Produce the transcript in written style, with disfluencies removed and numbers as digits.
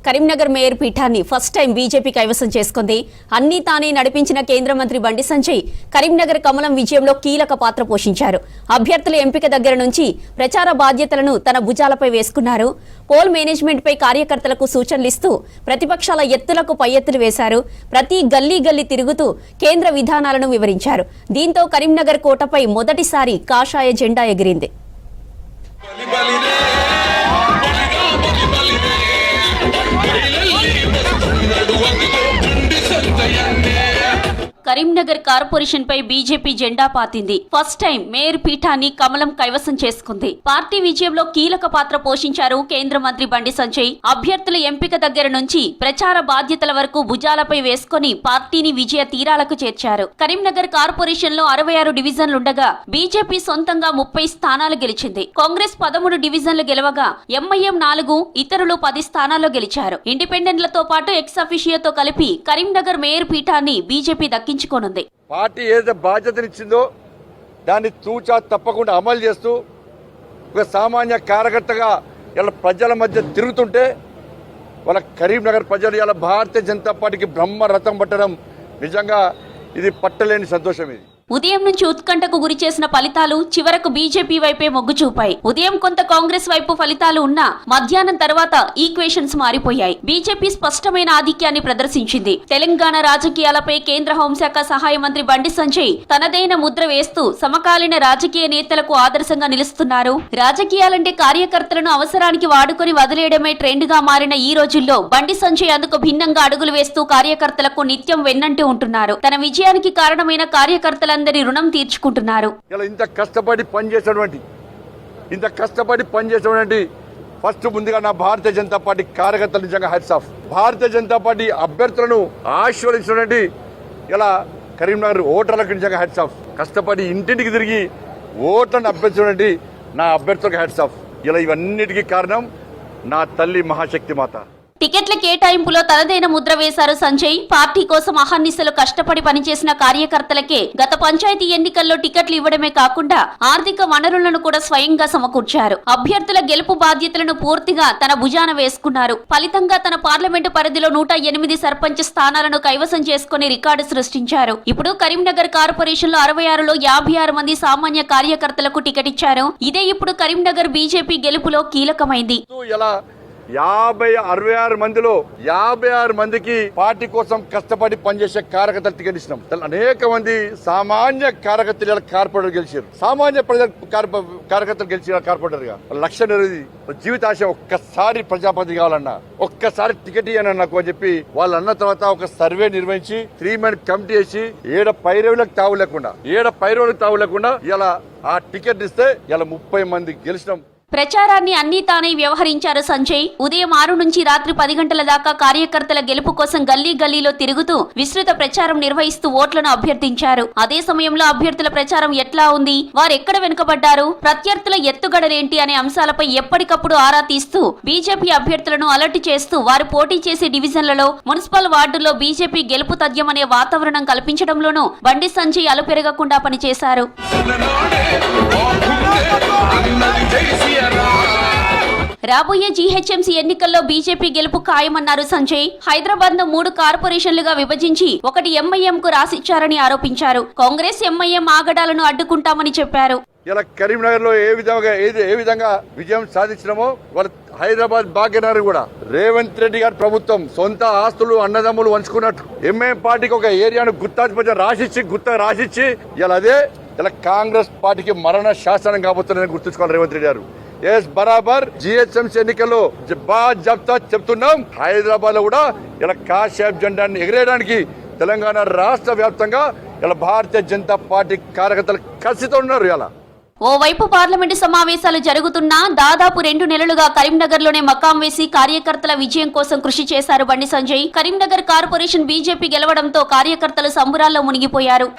Karimnagar mayor పీఠాన్ని first time BJP కైవసం చేసుకుంది. అన్ని తానే నడిపించిన కేంద్ర మంత్రి బండి సంజయ్ కరీంనగర్ కమలం విజయంలో కీలక పాత్ర పోషించారు. అభ్యర్థుల ఎంపిక దగ్గర నుంచి ప్రచార బాధ్యతలను తన భుజాలపై వేసుకున్నారు. పోల్ మేనేజ్మెంట్ పై కార్యకర్తలకు సూచనలు ఇస్తూ ప్రతిపక్షాల ఎత్తులకు పై ఎత్తులు వేశారు. ప్రతి గల్లీ గల్లీ తిరుగుతూ కేంద్ర విధానాలను వివరించారు. దీంతో కరీంనగర్ కోటపై మొదటిసారి కాషాయ జెండా ఎగిరింది. కరీంనగర్ కార్పొరేషన్ పై బీజేపీ జెండా పాతింది. ఫస్ట్ టైం మేయర్ పీఠాన్ని కమలం కైవసం చేసుకుంది. పార్టీ విజయంలో కీలక పాత్ర పోషించారు కేంద్ర మంత్రి బండి సంజయ్. అభ్యర్థుల ఎంపిక దగ్గర నుంచి ప్రచార బాధ్యతల వరకు భుజాలపై వేసుకుని పార్టీని విజయ తీరాలకు చేర్చారు. కరీంనగర్ కార్పొరేషన్ లో 66 డివిజన్లుండగా బీజేపీ సొంతంగా 30 స్థానాలు గెలిచింది. కాంగ్రెస్ 13 డివిజన్లు గెలవగా ఎంఐఎం 4, ఇతరులు 10 స్థానాల్లో గెలిచారు. ఇండిపెండెంట్లతో పాటు ఎక్స్ అఫిషియోతో కలిపి కరీంనగర్ మేయర్ పీఠాన్ని బీజేపీ దక్కించుకుంది. పార్టీ ఏదైతే బాధ్యతనిచ్చిందో దాన్ని తూచా తప్పకుండా అమలు చేస్తూ ఒక సామాన్య కార్యకర్తగా ఇలా ప్రజల మధ్య తిరుగుతుంటే వాళ్ళ కరీంనగర్ ప్రజలు ఇలా భారతీయ జనతా పార్టీకి బ్రహ్మరథం పట్టడం నిజంగా ఇది పట్టలేని సంతోషం. ఇది ఉదయం నుంచి ఉత్కంఠకు గురి చేసిన ఫలితాలు చివరకు బీజేపీ వైపే మొగ్గు చూపాయి. ఉదయం కొంత కాంగ్రెస్ వైపు ఫలితాలు ఉన్నా మధ్యాహ్నం తర్వాత ఈక్వేషన్స్ మారిపోయాయి. బీజేపీ స్పష్టమైన ఆధిక్యాన్ని ప్రదర్శించింది. తెలంగాణ రాజకీయాలపై కేంద్ర హోంశాఖ సహాయ మంత్రి బండి సంజయ్ తనదైన ముద్ర వేస్తూ సమకాలీన రాజకీయ నేతలకు ఆదర్శంగా నిలుస్తున్నారు. రాజకీయాలంటే కార్యకర్తలను అవసరానికి వాడుకొని వదిలేయడమే ట్రెండ్ గా మారిన ఈ రోజుల్లో బండి సంజయ్ అందుకు భిన్నంగా అడుగులు వేస్తూ కార్యకర్తలకు నిత్యం వెన్నంటి ఉంటున్నారు. తన విజయానికి కారణమైన కార్యకర్తల అందరి రుణం తీర్చుకుంటున్నారు. ఇంత కష్టపడి పనిచేసినటువంటి ఫస్ట్ ముందుగా నా భారతీయ జనతా పార్టీ కార్యకర్తలు నిజంగా hats off. Bharatiya Janata party అభ్యర్థులను ఆశీర్వదించినటువంటి ఇలా కరీంనగర్ ఓటర్లకు నిజంగా హ్యాట్స్ ఆఫ్. కష్టపడి ఇంటింటికి తిరిగి ఓట్లను అభ్యర్థించినటువంటి నా అభ్యర్థులకు హ్యాట్స్ ఆఫ్. ఇలా ఇవన్నిటికీ కారణం నా తల్లి మహాశక్తి మాత. టికెట్ల కేటాయింపులో తనదైన ముద్ర వేశారు సంజయ్. పార్టీ కోసం అహర్నిశలు కష్టపడి పనిచేసిన కార్యకర్తలకే గత పంచాయతీ ఎన్నికల్లో టికెట్లు ఇవ్వడమే కాకుండా ఆర్థిక వనరులను కూడా స్వయంగా సమకూర్చారు. అభ్యర్థుల గెలుపు బాధ్యతలను పూర్తిగా తన భుజాన వేసుకున్నారు. ఫలితంగా తన పార్లమెంటు పరిధిలో 108 సర్పంచ్ స్థానాలను కైవసం చేసుకుని రికార్డు సృష్టించారు. ఇప్పుడు కరీంనగర్ కార్పొరేషన్ లో 66లో 56 మంది సామాన్య కార్యకర్తలకు టికెట్ ఇచ్చారు. ఇదే ఇప్పుడు కరీంనగర్ బీజేపీ గెలుపులో కీలకమైంది. 66 మందిలో 56 మందికి పార్టీ కోసం కష్టపడి పనిచేసే కార్యకర్తలు టికెట్ ఇచ్చినాం. అనేక మంది సామాన్య కార్యకర్తలు కార్పొరేటర్ గెలిచారు. సామాన్య ప్రజల కార్యకర్తలు గెలిచిన కార్పొరేటర్ గా లక్ష్యం జీవితాశ ఒక్కసారి ప్రజాపతి కావాలన్నా, ఒక్కసారి టికెట్ ఇవ్వనన్నా నాకు అని చెప్పి వాళ్ళు అన్న తర్వాత ఒక సర్వే నిర్వహించి 3 మెన్ కమిటీ వేసి ఏడ పైరవులకు తావు లేకుండా ఇలా ఆ టికెట్ ఇస్తే ఇలా 30 మంది గెలిచినాం. ప్రచారాన్ని అన్ని తానే వ్యవహరించారు సంజయ్. ఉదయం 6 నుంచి రాత్రి 10 గంటల దాకా కార్యకర్తల గెలుపు కోసం గల్లీ గల్లీలో తిరుగుతూ విస్తృత ప్రచారం నిర్వహిస్తూ ఓట్లను అభ్యర్థించారు. అదే సమయంలో అభ్యర్థుల ప్రచారం ఎట్లా ఉంది, వారెక్కడ వెనుకబడ్డారు, ప్రత్యర్థుల ఎత్తుగడలేంటి అనే అంశాలపై ఎప్పటికప్పుడు ఆరా తీస్తూ బీజేపీ అభ్యర్థులను అలర్ట్ చేస్తూ వారు పోటీ చేసే డివిజన్లలో, మున్సిపల్ వార్డుల్లో బీజేపీ గెలుపు తథ్యమనే వాతావరణం కల్పించడంలోనూ బండి సంజయ్ అలుపెరగకుండా పనిచేశారు. రాబోయే జీహెచ్ఎంసీ ఎన్నికల్లో బీజేపీ గెలుపు ఖాయమన్నారు సంజయ్. హైదరాబాద్ ను 3 కార్పొరేషన్లుగా విభజించి ఒకటి ఎంఐఎం కు రాసిచ్చారని ఆరోపించారు. కాంగ్రెస్ ఎంఐఎం ఆగడాలను అడ్డుకుంటామని చెప్పారు. ఇలా కరీంనగర్ లో ఏ విధంగా విజయం సాధించినామో వాళ్ళ హైదరాబాద్ భాగ్యనగర్ కూడా రేవంత్ రెడ్డి గారి ప్రభుత్వం సొంత ఆస్తులు అన్నదమ్ములు వంచుకున్నట్టు ఎంఐఎం పార్టీకి ఒక ఏరియాను గుత్త రాసిచ్చి ఇలా కాంగ్రెస్ పార్టీకి మరణ శాసనం కాబోతుందని గుర్తుంచుకోవాలి రేవంత్ రెడ్డి గారు. బరాబర్ జిహెచ్ఎంసీ ఎన్నికల్లో చెప్తున్నాం. హైదరాబాద్ లో కూడా ఇలా కాషాయం జెండాన్ని ఎగిరేయడానికి తెలంగాణ రాష్ట్ర వ్యాప్తంగా ఇలా భారతీయ జనతా పార్టీ కార్యకర్తలు కసితో ఉన్నారు. ఇలా ఓవైపు పార్లమెంటు సమావేశాలు జరుగుతున్నా దాదాపు 2 నెలలుగా కరీంనగర్ లోనే మకాం వేసి కార్యకర్తల విజయం కోసం కృషి చేశారు బండి సంజయ్. కరీంనగర్ కార్పొరేషన్ బీజేపీ గెలవడంతో కార్యకర్తలు సంబురాల్లో మునిగిపోయారు.